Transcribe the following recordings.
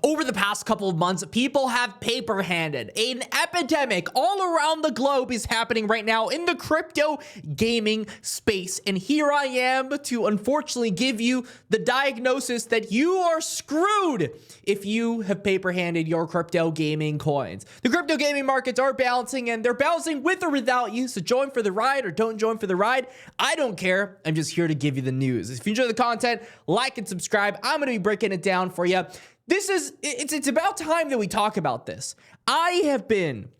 Over the past couple of months, people have paper handed. An epidemic all around the globe is happening right now in the crypto gaming space. And here I am to unfortunately give you the diagnosis that you are screwed if you have paper handed your crypto gaming coins. The crypto gaming markets are bouncing, and they're bouncing with or without you. So join for the ride or don't join for the ride. I don't care. I'm just here to give you the news. If you enjoy the content, like and subscribe. I'm going to be breaking it down for you. It's about time that we talk about this. I have been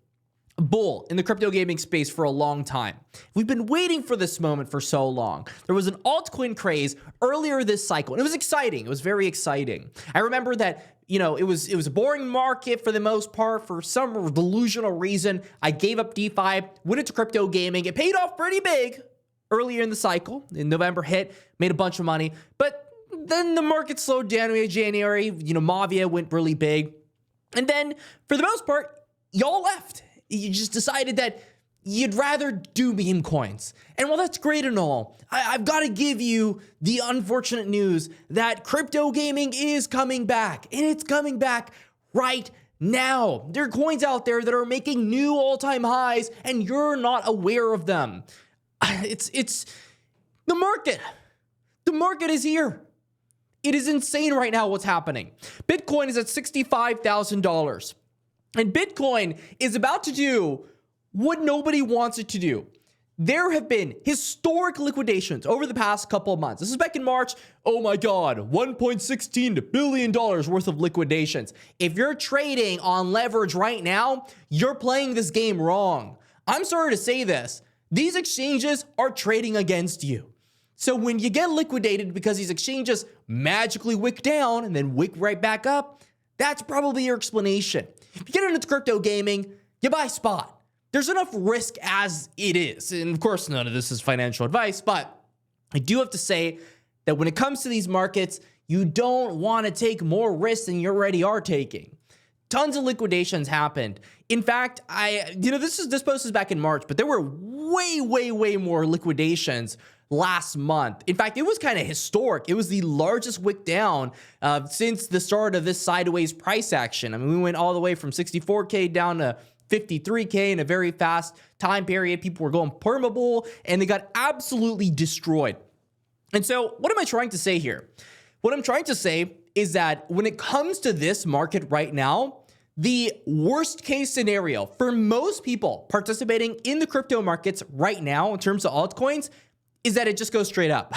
a bull in the crypto gaming space for a long time. We've been waiting for this moment for so long. There was an altcoin craze earlier this cycle, and it was exciting. It was very exciting. I remember that, you know, it was a boring market for the most part. For some delusional reason, I gave up DeFi, went into crypto gaming. It paid off pretty big earlier in the cycle. In November hit, made a bunch of money, but then the market slowed down in January. You know, 𝐉𝐨𝐢𝐬𝐜𝐵 went really big. And then for the most part, y'all left. You just decided that you'd rather do meme coins. And while that's great and all, I've got to give you the unfortunate news that crypto gaming is coming back. And it's coming back right now. There are coins out there that are making new all-time highs, and you're not aware of them. It's the market. The market is here. It is insane right now what's happening. Bitcoin is at $65,000. And Bitcoin is about to do what nobody wants it to do. There have been historic liquidations over the past couple of months. This is back in March. Oh my God, $1.16 billion worth of liquidations. If you're trading on leverage right now, you're playing this game wrong. I'm sorry to say this. These exchanges are trading against you. So when you get liquidated because these exchanges magically wick down and then wick right back up, that's probably your explanation. If you get into crypto gaming, you buy spot. There's enough risk as it is. And of course, none of this is financial advice, but I do have to say that when it comes to these markets, you don't want to take more risk than you already are taking. Tons of liquidations happened. In fact, this post is back in March, but there were way more liquidations last month. In fact, it was kind of historic. It was the largest wick down since the start of this sideways price action. I mean, we went all the way from 64K down to 53K in a very fast time period. People were going permabull, and they got absolutely destroyed. And so what am I trying to say here? What I'm trying to say is that when it comes to this market right now, the worst case scenario for most people participating in the crypto markets right now in terms of altcoins is that it just goes straight up.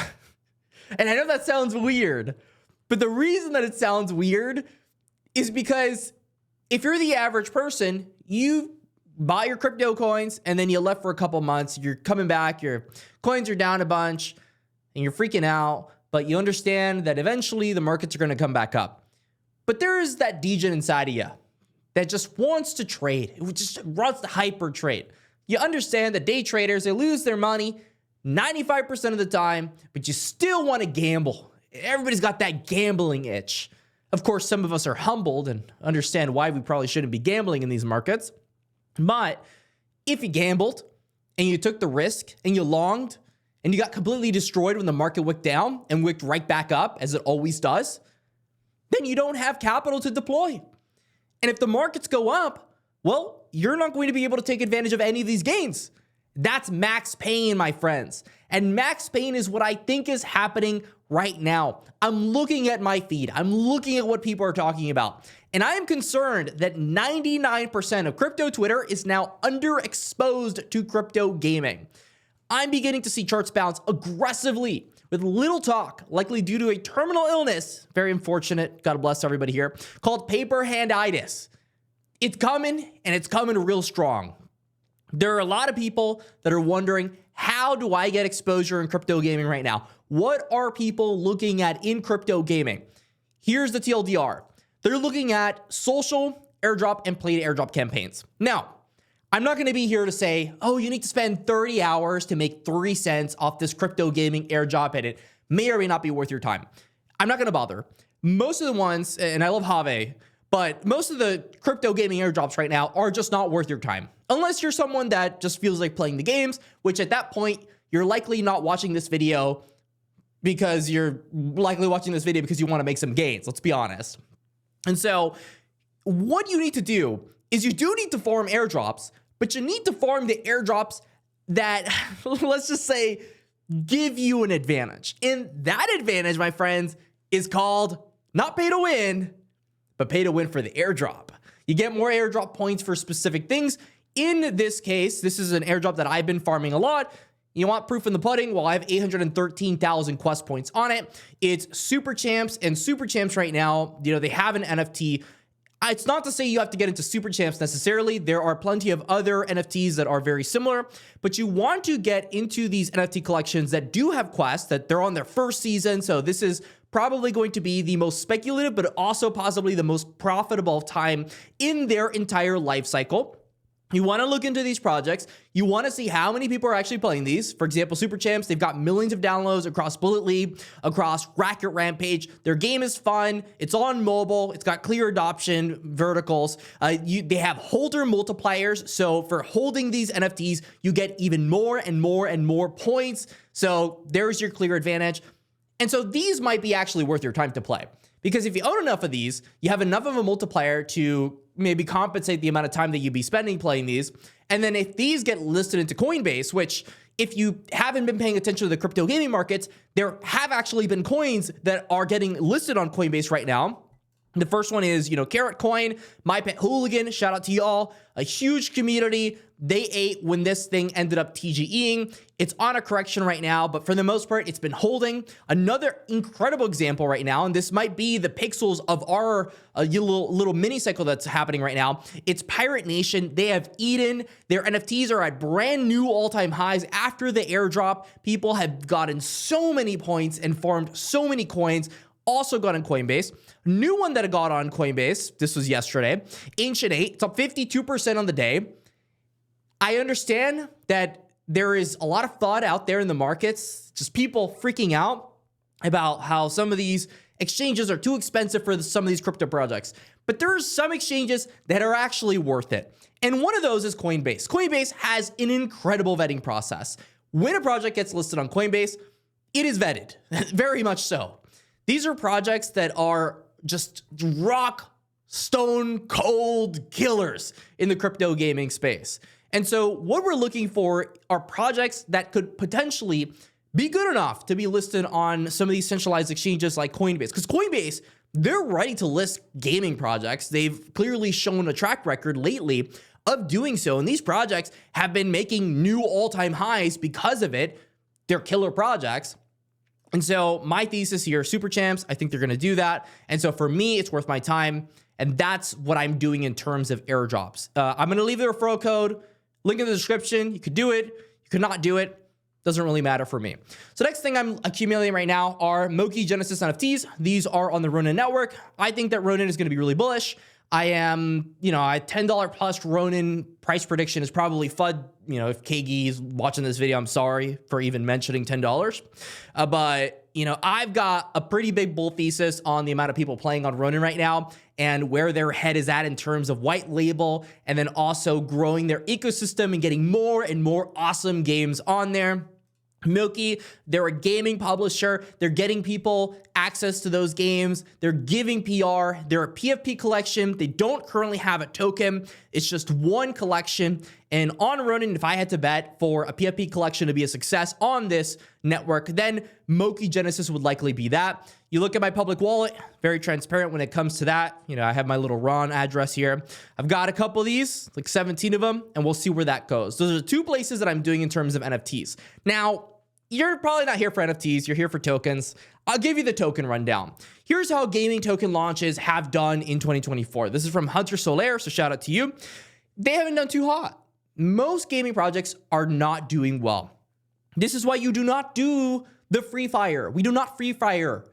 And I know that sounds weird, but the reason that it sounds weird is because if you're the average person, you buy your crypto coins and then you left for a couple months, you're coming back, your coins are down a bunch and you're freaking out, but you understand that eventually the markets are going to come back up. But there is that degen inside of you that just wants to trade. It just wants to hyper trade. You understand that day traders, they lose their money 95% of the time, but you still want to gamble. Everybody's got that gambling itch. Of course, some of us are humbled and understand why we probably shouldn't be gambling in these markets. But if you gambled and you took the risk and you longed and you got completely destroyed when the market wicked down and wicked right back up, as it always does, then you don't have capital to deploy. And if the markets go up, well, you're not going to be able to take advantage of any of these gains. That's max pain, my friends. And max pain is what I think is happening right now. I'm looking at my feed. I'm looking at what people are talking about. And I am concerned that 99% of crypto Twitter is now underexposed to crypto gaming. I'm beginning to see charts bounce aggressively with little talk, likely due to a terminal illness, very unfortunate, God bless everybody here, called paper handitis. It's coming, and it's coming real strong. There are a lot of people that are wondering, how do I get exposure in crypto gaming right now? What are people looking at in crypto gaming? Here's the TLDR. They're looking at social, airdrop, and play to airdrop campaigns. Now, I'm not going to be here to say, oh, you need to spend 30 hours to make 3 cents off this crypto gaming airdrop, and it may or may not be worth your time. I'm not going to bother. Most of the ones, and I love 𝐉𝐸, but most of the crypto gaming airdrops right now are just not worth your time. Unless you're someone that just feels like playing the games, which at that point, you're likely not watching this video because you want to make some gains. Let's be honest. And so what you need to do is you do need to farm airdrops, but you need to farm the airdrops that, let's just say, give you an advantage. And that advantage, my friends, is called not pay to win, but pay to win for the airdrop. You get more airdrop points for specific things. In this case, this is an airdrop that I've been farming a lot. You want proof in the pudding? Well, I have 813,000 quest points on it. It's Super Champs, and Super Champs right now, they have an NFT. It's not to say you have to get into Super Champs necessarily. There are plenty of other NFTs that are very similar, but you want to get into these NFT collections that do have quests, that they're on their first season. So this is probably going to be the most speculative, but also possibly the most profitable time in their entire life cycle. You want to look into these projects. You want to see how many people are actually playing these. For example, Super Champs, they've got millions of downloads across Bullet League, across Racket Rampage. Their game is fun. It's on mobile. It's got clear adoption verticals. They have holder multipliers. So for holding these NFTs, you get even more and more and more points. So there's your clear advantage. And so these might be actually worth your time to play. Because if you own enough of these, you have enough of a multiplier to maybe compensate the amount of time that you'd be spending playing these. And then if these get listed into Coinbase, which if you haven't been paying attention to the crypto gaming markets, there have actually been coins that are getting listed on Coinbase right now. The first one is, Carrot Coin, My Pet Hooligan, shout out to y'all, a huge community. They ate when this thing ended up TGEing. It's on a correction right now, but for the most part, it's been holding. Another incredible example right now, and this might be the pixels of our little mini cycle that's happening right now. It's Pirate Nation. They have eaten. Their NFTs are at brand new all-time highs after the airdrop. People have gotten so many points and farmed so many coins. Also got on Coinbase. New one that got on Coinbase, this was yesterday, Ancient 8, it's up 52% on the day. I understand that there is a lot of thought out there in the markets, just people freaking out about how some of these exchanges are too expensive for some of these crypto projects. But there are some exchanges that are actually worth it. And one of those is Coinbase. Coinbase has an incredible vetting process. When a project gets listed on Coinbase, it is vetted, very much so. These are projects that are just rock, stone, cold killers in the crypto gaming space. And so what we're looking for are projects that could potentially be good enough to be listed on some of these centralized exchanges like Coinbase. Because Coinbase, they're ready to list gaming projects. They've clearly shown a track record lately of doing so. And these projects have been making new all-time highs because of it. They're killer projects. And so my thesis here, Super Champs, I think they're going to do that. And so for me, it's worth my time. And that's what I'm doing in terms of airdrops. I'm going to leave the referral code, link in the description. You could do it. You could not do it. Doesn't really matter for me. So next thing I'm accumulating right now are Moki Genesis NFTs. These are on the Ronin network. I think that Ronin is going to be really bullish. I am, a $10 plus Ronin price prediction is probably FUD. If 𝐃𝐤𝐬𝐧 is watching this video, I'm sorry for even mentioning $10. But, I've got a pretty big bull thesis on the amount of people playing on Ronin right now and where their head is at in terms of white label and then also growing their ecosystem and getting more and more awesome games on there. Milky, they're a gaming publisher. They're getting people access to those games. They're giving PR. They're a PFP collection. They don't currently have a token. It's just one collection. And on Ronin, if I had to bet for a PFP collection to be a success on this network, then Moki Genesis would likely be that. You look at my public wallet, very transparent when it comes to that. I have my little Ron address here. I've got a couple of these, like 17 of them, and we'll see where that goes. Those are the two places that I'm doing in terms of NFTs. Now, you're probably not here for NFTs. You're here for tokens. I'll give you the token rundown. Here's how gaming token launches have done in 2024. This is from Hunter Solaire, so shout out to you. They haven't done too hot. Most gaming projects are not doing well. This is why you do not do the free fire. We do not free fire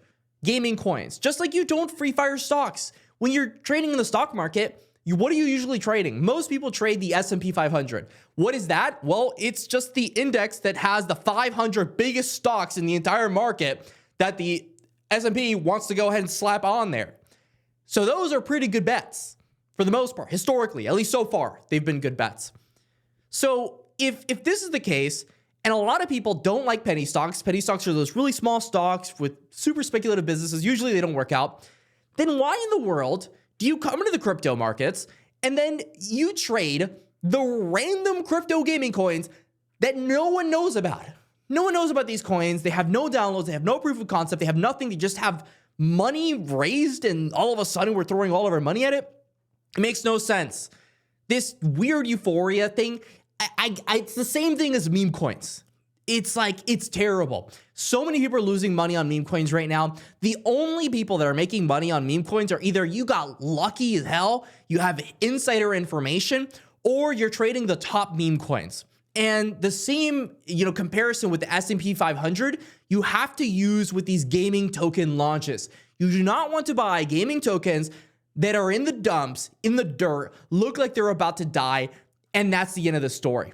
gaming coins, just like you don't free fire stocks. When you're trading in the stock market, what are you usually trading? Most people trade the S&P 500. What is that? Well, it's just the index that has the 500 biggest stocks in the entire market that the S&P wants to go ahead and slap on there. So those are pretty good bets for the most part. Historically, at least so far, they've been good bets. So if this is the case, and a lot of people don't like penny stocks are those really small stocks with super speculative businesses, usually they don't work out, then why in the world do you come into the crypto markets and then you trade the random crypto gaming coins that no one knows about? No one knows about these coins. They have no downloads. They have no proof of concept. They have nothing. They just have money raised, and all of a sudden we're throwing all of our money at it. It makes no sense. This weird euphoria thing, it's the same thing as meme coins. It's like, it's terrible. So many people are losing money on meme coins right now. The only people that are making money on meme coins are either you got lucky as hell, you have insider information, or you're trading the top meme coins. And the same, comparison with the S&P 500, you have to use with these gaming token launches. You do not want to buy gaming tokens that are in the dumps, in the dirt, look like they're about to die, and that's the end of the story.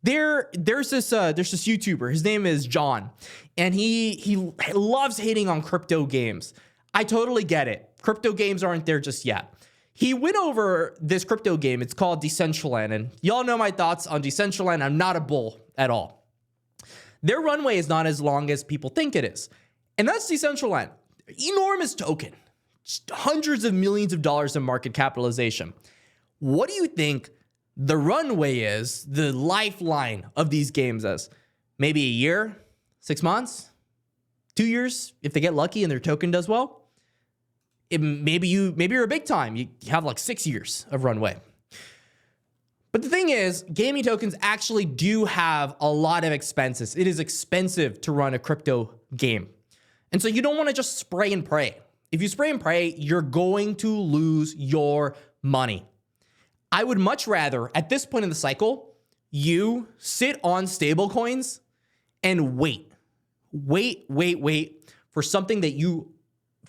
There's this YouTuber, his name is John, and he loves hating on crypto games. I totally get it. Crypto games aren't there just yet. He went over this crypto game. It's called Decentraland, and y'all know my thoughts on Decentraland. I'm not a bull at all. Their runway is not as long as people think it is, and that's Decentraland. Enormous token, just hundreds of millions of dollars in market capitalization. What do you think the runway is, the lifeline of these games is? Maybe a year, 6 months, 2 years, if they get lucky and their token does well. Maybe you're a big time. You have like 6 years of runway. But the thing is, gaming tokens actually do have a lot of expenses. It is expensive to run a crypto game. And so you don't want to just spray and pray. If you spray and pray, you're going to lose your money. I would much rather, at this point in the cycle, you sit on stable coins and wait for something that you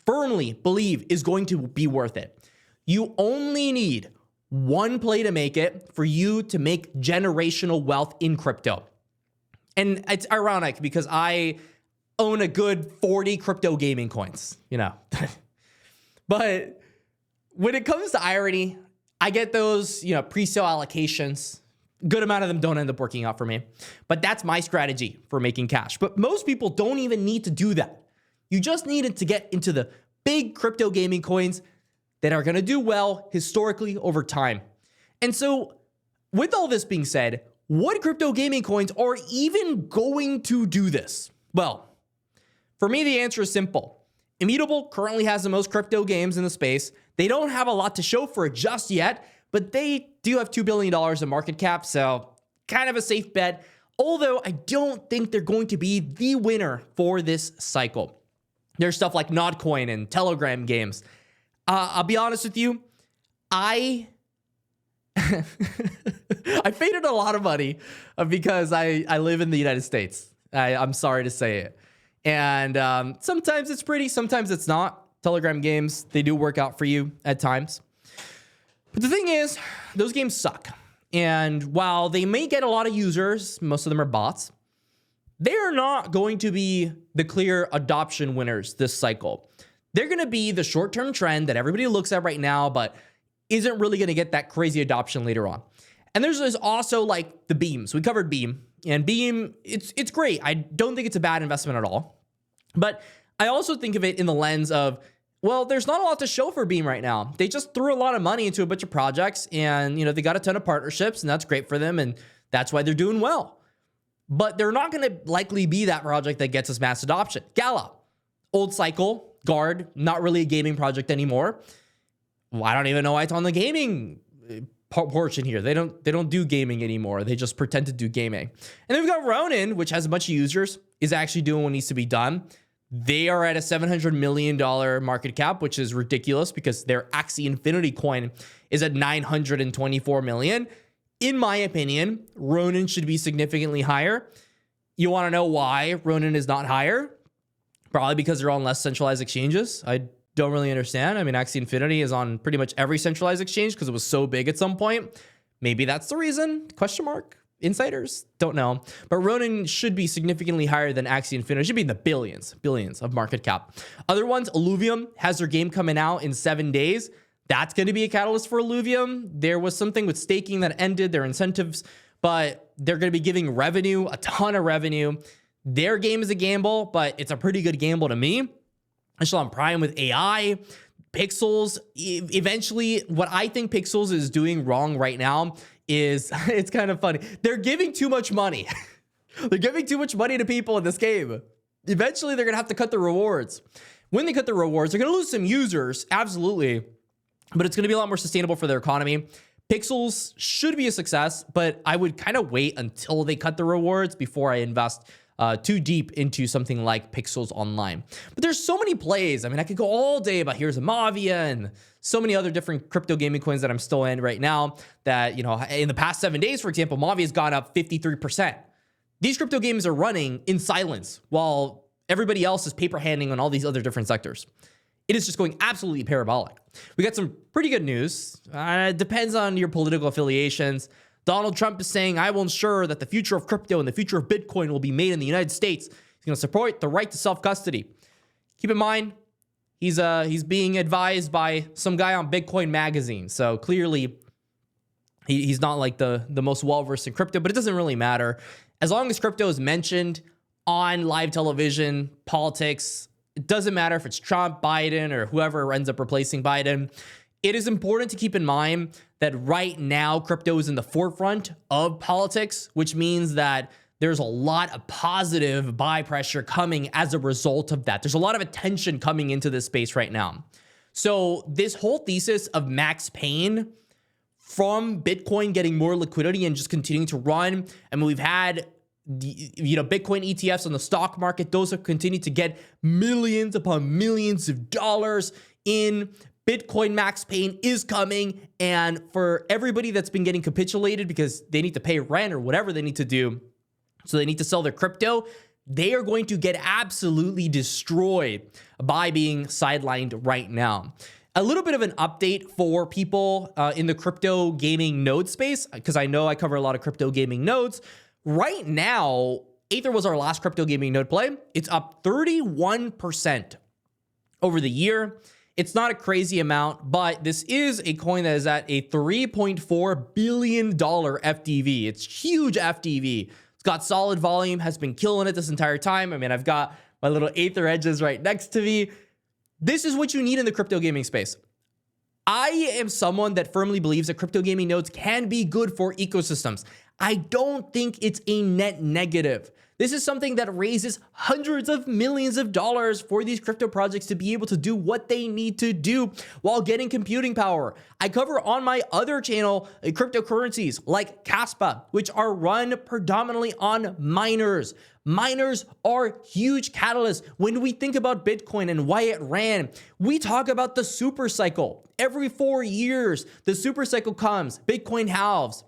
firmly believe is going to be worth it. You only need one play to make it for you to make generational wealth in crypto. And it's ironic because I own a good 40 crypto gaming coins, But when it comes to irony, I get those, pre-sale allocations. Good amount of them don't end up working out for me. But that's my strategy for making cash. But most people don't even need to do that. You just needed to get into the big crypto gaming coins that are going to do well historically over time. And so with all this being said, what crypto gaming coins are even going to do this? Well, for me, the answer is simple. Immutable currently has the most crypto games in the space. They don't have a lot to show for it just yet, but they do have $2 billion in market cap, so kind of a safe bet, although I don't think they're going to be the winner for this cycle. There's stuff like Nodcoin and Telegram games. I'll be honest with you, I faded a lot of money because I live in the United States. I'm sorry to say it. And sometimes it's pretty, sometimes it's not. Telegram games, they do work out for you at times. But the thing is, those games suck. And while they may get a lot of users, most of them are bots, they are not going to be the clear adoption winners this cycle. They're going to be the short-term trend that everybody looks at right now, but isn't really going to get that crazy adoption later on. And there's also like the Beams. We covered Beam, and Beam, it's great. I don't think it's a bad investment at all. But I also think of it in the lens of, well, there's not a lot to show for Beam right now. They just threw a lot of money into a bunch of projects, and they got a ton of partnerships, and that's great for them, and that's why they're doing well. But they're not going to likely be that project that gets us mass adoption. Gala, old cycle, Guard, not really a gaming project anymore. Well, I don't even know why it's on the gaming portion here. They don't do gaming anymore. They just pretend to do gaming. And then we've got Ronin, which has a bunch of users, is actually doing what needs to be done. They are at a $700 million market cap, which is ridiculous because their Axie Infinity coin is at $924 million. In my opinion, Ronin should be significantly higher. You want to know why Ronin is not higher? Probably because they're on less centralized exchanges. I don't really understand. I mean, Axie Infinity is on pretty much every centralized exchange because it was so big at some point. Maybe that's the reason? Question mark. Insiders? Don't know. But Ronin should be significantly higher than Axie Infinity. It should be in the billions of market cap. Other ones, Illuvium has their game coming out in 7 days. That's going to be a catalyst for Illuvium. There was something with staking that ended their incentives, but they're going to be giving revenue, a ton of revenue. Their game is a gamble, but it's a pretty good gamble to me. Echelon Prime with AI. Pixels, eventually, what I think Pixels is doing wrong right now is, it's kind of funny. They're giving too much money. They're giving too much money to people in this game. Eventually, they're going to have to cut the rewards. When they cut the rewards, they're going to lose some users, absolutely. But it's going to be a lot more sustainable for their economy. Pixels should be a success, but I would kind of wait until they cut the rewards before I invest too deep into something like Pixels Online. But there's so many plays. I mean, I could go all day about here's a Mavia and so many other different crypto gaming coins that I'm still in right now that, you know, in the past 7 days, for example, Mavia has gone up 53%. These crypto games are running in silence while everybody else is paper handing on all these other different sectors. It is just going absolutely parabolic. We got some pretty good news. It depends on your political affiliations. Donald Trump is saying, I will ensure that the future of crypto and the future of Bitcoin will be made in the United States. He's going to support the right to self-custody. Keep in mind, he's being advised by some guy on Bitcoin magazine. So clearly, he's not like the most well-versed in crypto, but it doesn't really matter. As long as crypto is mentioned on live television, politics, it doesn't matter if it's Trump, Biden, or whoever ends up replacing Biden. It is important to keep in mind that right now, crypto is in the forefront of politics, which means that there's a lot of positive buy pressure coming as a result of that. There's a lot of attention coming into this space right now. So this whole thesis of Max Payne from Bitcoin getting more liquidity and just continuing to run, I mean, we've had Bitcoin ETFs on the stock market. Those have continued to get millions upon millions of dollars in. Bitcoin Max Payne is coming, and for everybody that's been getting capitulated because they need to pay rent or whatever they need to do, so they need to sell their crypto, they are going to get absolutely destroyed by being sidelined right now. A little bit of an update for people in the crypto gaming node space, because I know I cover a lot of crypto gaming nodes. Right now, Aether was our last crypto gaming node play. It's up 31% over the year. It's not a crazy amount, but this is a coin that is at a $3.4 billion FDV. It's huge FDV. It's got solid volume, has been killing it this entire time. I mean, I've got my little Aether edges right next to me. This is what you need in the crypto gaming space. I am someone that firmly believes that crypto gaming nodes can be good for ecosystems. I don't think it's a net negative. This is something that raises hundreds of millions of dollars for these crypto projects to be able to do what they need to do while getting computing power. I cover on my other channel cryptocurrencies like Kaspa, which are run predominantly on miners. Miners are huge catalysts. When we think about Bitcoin and why it ran, we talk about the super cycle. Every 4 years, the super cycle comes, Bitcoin halves.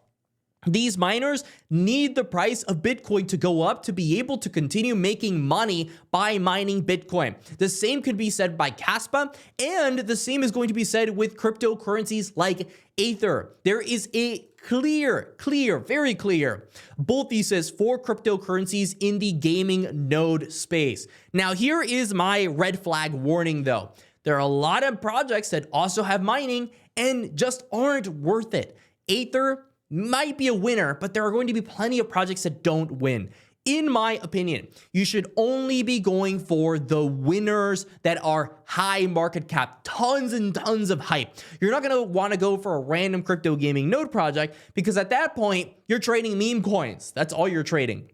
These miners need the price of Bitcoin to go up to be able to continue making money by mining Bitcoin. The same could be said by Kaspa, and the same is going to be said with cryptocurrencies like Aether. There is a very clear bull thesis for cryptocurrencies in the gaming node space. Now, here is my red flag warning though. There are a lot of projects that also have mining and just aren't worth it. Aether might be a winner, but there are going to be plenty of projects that don't win. In my opinion, you should only be going for the winners that are high market cap, tons and tons of hype. You're not going to want to go for a random crypto gaming node project because at that point, you're trading meme coins. That's all you're trading.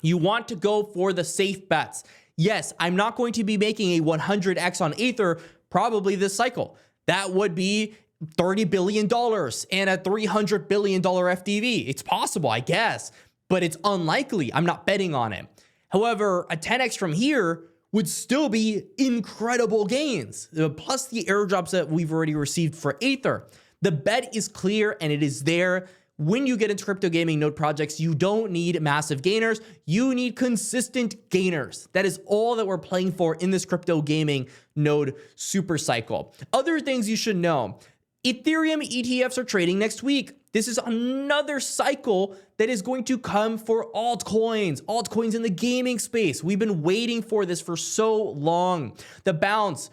You want to go for the safe bets. Yes, I'm not going to be making a 100x on Aether probably this cycle. That would be $30 billion and a $300 billion FDV. It's possible, I guess, but it's unlikely. I'm not betting on it. However, a 10x from here would still be incredible gains, plus the airdrops that we've already received for Aether. The bet is clear and it is there. When you get into crypto gaming node projects, you don't need massive gainers. You need consistent gainers. That is all that we're playing for in this crypto gaming node super cycle. Other things you should know. Ethereum ETFs are trading next week. This is another cycle that is going to come for altcoins in the gaming space. We've been waiting for this for so long. The bounce,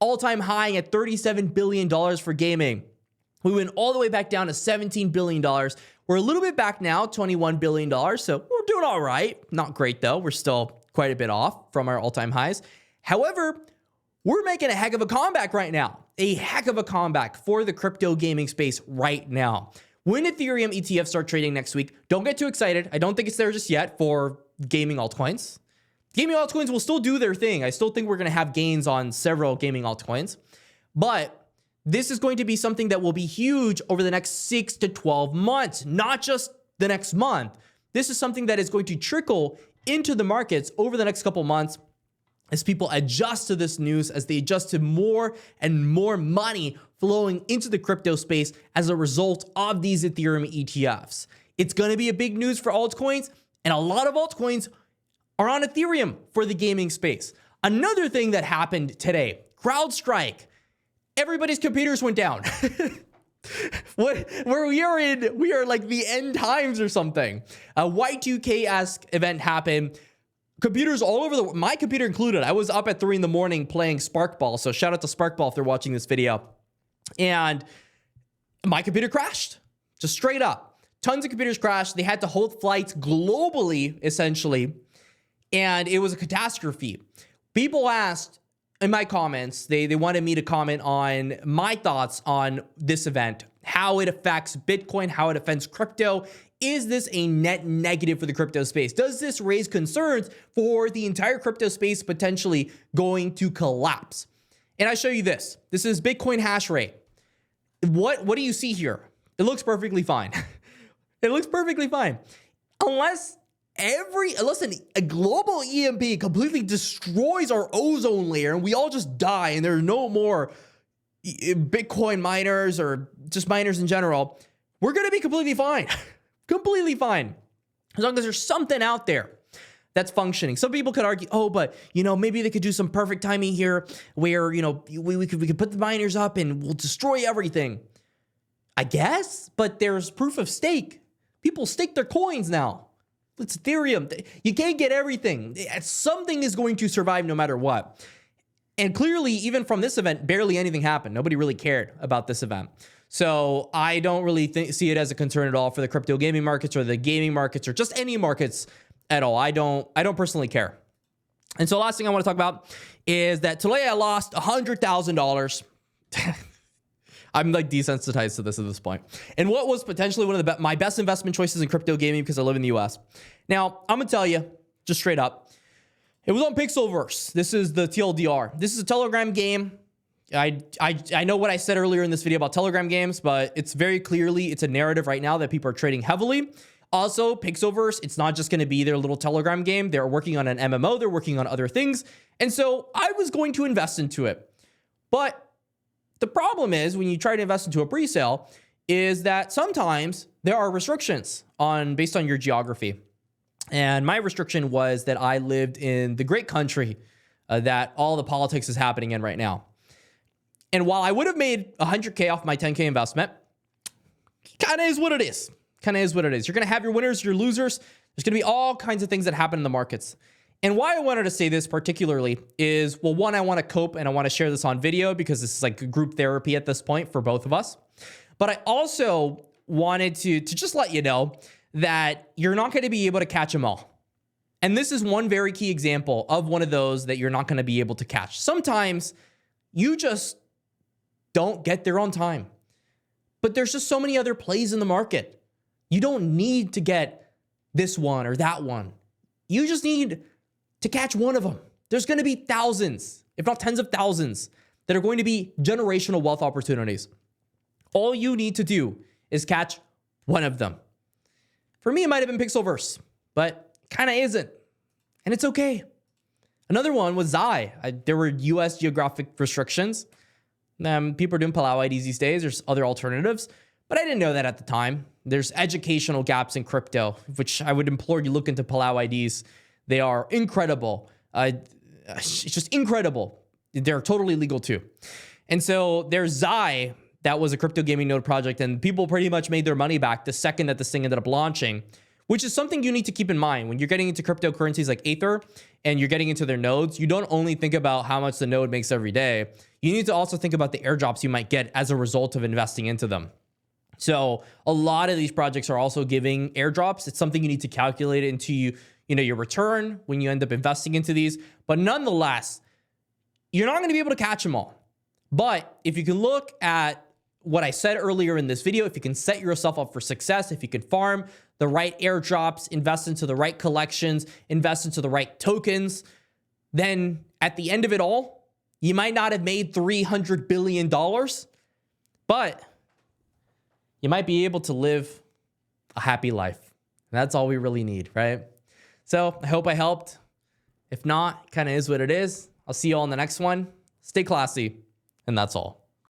all-time high at $37 billion for gaming. We went all the way back down to $17 billion. We're a little bit back now, $21 billion. So we're doing all right. Not great though. We're still quite a bit off from our all-time highs. However, we're making a heck of a comeback right now. a heck of a comeback for the crypto gaming space right now. When Ethereum ETFs start trading next week, don't get too excited. I don't think it's there just yet for gaming altcoins. Gaming altcoins will still do their thing. I still think we're going to have gains on several gaming altcoins. But this is going to be something that will be huge over the next 6 to 12 months, not just the next month. This is something that is going to trickle into the markets over the next couple months as people adjust to this news, as they adjust to more and more money flowing into the crypto space as a result of these Ethereum ETFs. It's going to be a big news for altcoins, and a lot of altcoins are on Ethereum for the gaming space. Another thing that happened today, CrowdStrike. Everybody's computers went down. Where we are like the end times or something. A Y2K-esque event happened. Computers all over my computer included. I was up at 3 in the morning playing Sparkball. So shout out to Sparkball if they're watching this video. And my computer crashed, just straight up. Tons of computers crashed. They had to hold flights globally, essentially. And it was a catastrophe. People asked in my comments, they wanted me to comment on my thoughts on this event, how it affects Bitcoin, how it affects crypto. Is this a net negative for the crypto space? Does this raise concerns for the entire crypto space potentially going to collapse? And I show you this. This is Bitcoin hash rate. What do you see here? It looks perfectly fine. It looks perfectly fine. Unless a global EMP completely destroys our ozone layer and we all just die and there are no more Bitcoin miners or just miners in general, we're going to be completely fine. Completely fine. As long as there's something out there that's functioning. Some people could argue, oh, but, maybe they could do some perfect timing here where, we could put the miners up and we'll destroy everything. I guess, but there's proof of stake. People stake their coins now. It's Ethereum. You can't get everything. Something is going to survive no matter what. And clearly, even from this event, barely anything happened. Nobody really cared about this event. So I don't really see it as a concern at all for the crypto gaming markets or the gaming markets or just any markets at all. I don't personally care. And so last thing I want to talk about is that today I lost $100,000. I'm like desensitized to this at this point. And what was potentially one of my best investment choices in crypto gaming because I live in the US. Now, I'm going to tell you just straight up. It was on Pixelverse. This is the TLDR. This is a Telegram game. I know what I said earlier in this video about Telegram games, but it's very clearly, it's a narrative right now that people are trading heavily. Also, Pixelverse, it's not just going to be their little Telegram game. They're working on an MMO. They're working on other things. And so I was going to invest into it. But the problem is when you try to invest into a pre-sale is that sometimes there are restrictions based on your geography. And my restriction was that I lived in the great country that all the politics is happening in right now. And while I would have made $100K off my $10K investment, kind of is what it is. Kind of is what it is. You're going to have your winners, your losers. There's going to be all kinds of things that happen in the markets. And why I wanted to say this particularly is, well, one, I want to cope and I want to share this on video because this is like group therapy at this point for both of us. But I also wanted to just let you know that you're not going to be able to catch them all. And this is one very key example of one of those that you're not going to be able to catch. Sometimes you just don't get there on time. But there's just so many other plays in the market. You don't need to get this one or that one. You just need to catch one of them. There's going to be thousands, if not tens of thousands, that are going to be generational wealth opportunities. All you need to do is catch one of them. For me, it might have been Pixelverse, but kind of isn't. And it's okay. Another one was 𝐳. There were US geographic restrictions. People are doing Palau IDs these days. There's other alternatives, but I didn't know that at the time. There's educational gaps in crypto, which I would implore you to look into Palau IDs. They are incredible. It's just incredible. They're totally legal too. And so there's 𝐳. That was a crypto gaming node project, and people pretty much made their money back the second that this thing ended up launching, which is something you need to keep in mind. When you're getting into cryptocurrencies like Aether and you're getting into their nodes, you don't only think about how much the node makes every day. You need to also think about the airdrops you might get as a result of investing into them. So a lot of these projects are also giving airdrops. It's something you need to calculate into your return when you end up investing into these. But nonetheless, you're not going to be able to catch them all. But if you can look at what I said earlier in this video, if you can set yourself up for success, if you can farm the right airdrops, invest into the right collections, invest into the right tokens, then at the end of it all, you might not have made $300 billion, but you might be able to live a happy life. And that's all we really need, right? So I hope I helped. If not, kind of is what it is. I'll see you all in the next one. Stay classy, and that's all.